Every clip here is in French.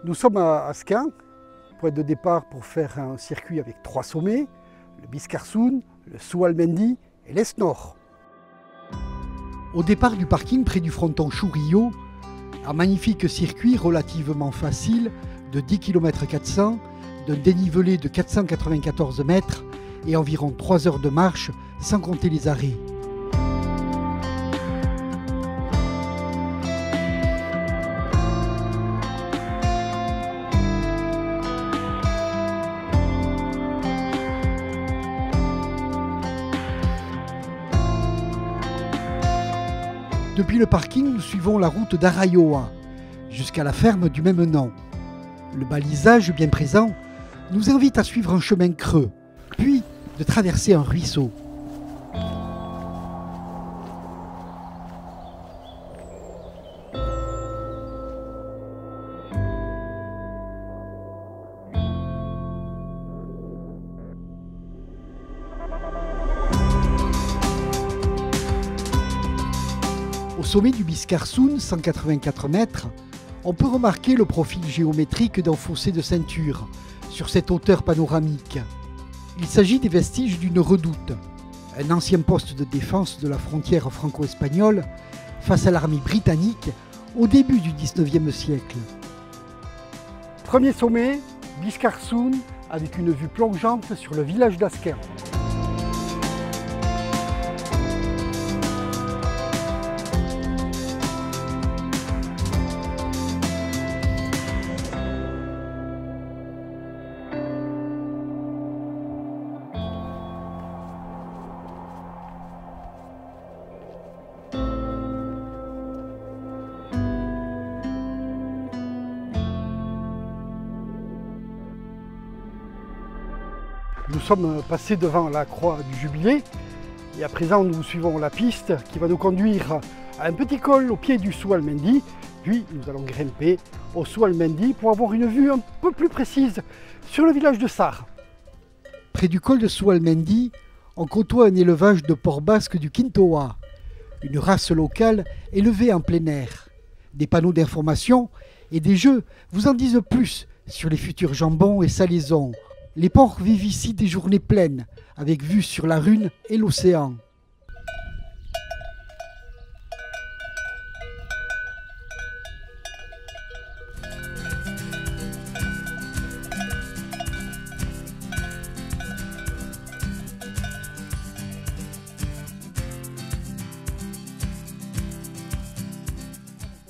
Nous sommes à Asquin, point de départ pour faire un circuit avec 3 sommets, le Biscarsoun, le Soualmendi et l'Esnor. Au départ du parking près du fronton Chourillo, un magnifique circuit relativement facile de 10 km 400, d'un dénivelé de 494 mètres et environ 3 heures de marche sans compter les arrêts. Depuis le parking, nous suivons la route d'Arayoa, jusqu'à la ferme du même nom. Le balisage bien présent nous invite à suivre un chemin creux, puis de traverser un ruisseau. Au sommet du Biscarsoun, 184 mètres, on peut remarquer le profil géométrique d'un fossé de ceinture sur cette hauteur panoramique. Il s'agit des vestiges d'une redoute, un ancien poste de défense de la frontière franco-espagnole face à l'armée britannique au début du XIXe siècle. Premier sommet, Biscarsoun, avec une vue plongeante sur le village d'Asquin. Nous sommes passés devant la croix du Jubilé et à présent nous suivons la piste qui va nous conduire à un petit col au pied du Soualmendi, puis nous allons grimper au Soualmendi pour avoir une vue un peu plus précise sur le village de Sar. Près du col de Soualmendi, on côtoie un élevage de porcs basques du Quintoa, une race locale élevée en plein air. Des panneaux d'information et des jeux vous en disent plus sur les futurs jambons et salaisons. Les porcs vivent ici des journées pleines, avec vue sur la Rhune et l'océan.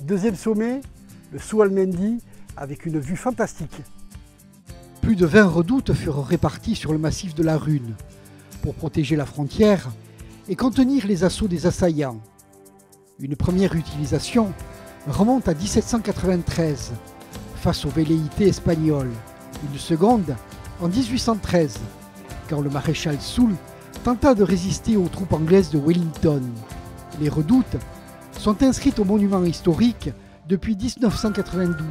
Deuxième sommet, le Soualmendi, avec une vue fantastique. Plus de 20 redoutes furent réparties sur le massif de la Rhune pour protéger la frontière et contenir les assauts des assaillants. Une première utilisation remonte à 1793 face aux velléités espagnoles. Une seconde en 1813 quand le maréchal Soult tenta de résister aux troupes anglaises de Wellington. Les redoutes sont inscrites au monument historique depuis 1992.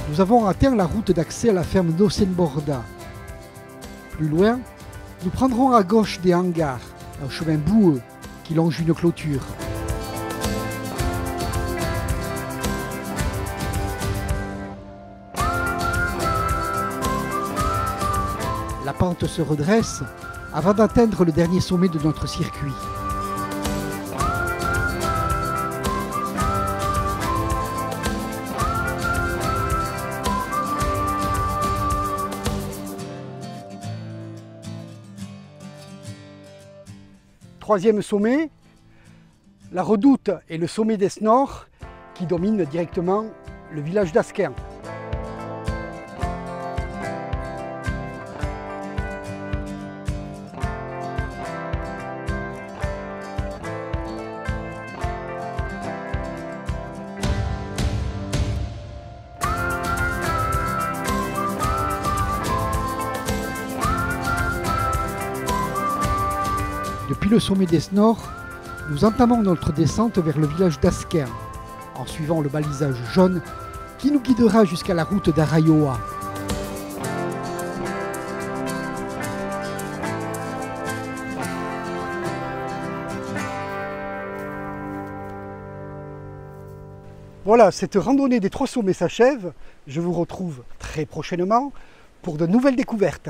Nous avons atteint la route d'accès à la ferme d'Ossenborda. Plus loin, nous prendrons à gauche des hangars, un chemin boueux qui longe une clôture. La pente se redresse avant d'atteindre le dernier sommet de notre circuit. Troisième sommet, la redoute et le sommet d'Esnor qui dominent directement le village d'Asquin. Depuis le sommet d'Esnor, nous entamons notre descente vers le village d'Asquin, en suivant le balisage jaune qui nous guidera jusqu'à la route d'Arayoa. Voilà, cette randonnée des 3 sommets s'achève. Je vous retrouve très prochainement pour de nouvelles découvertes.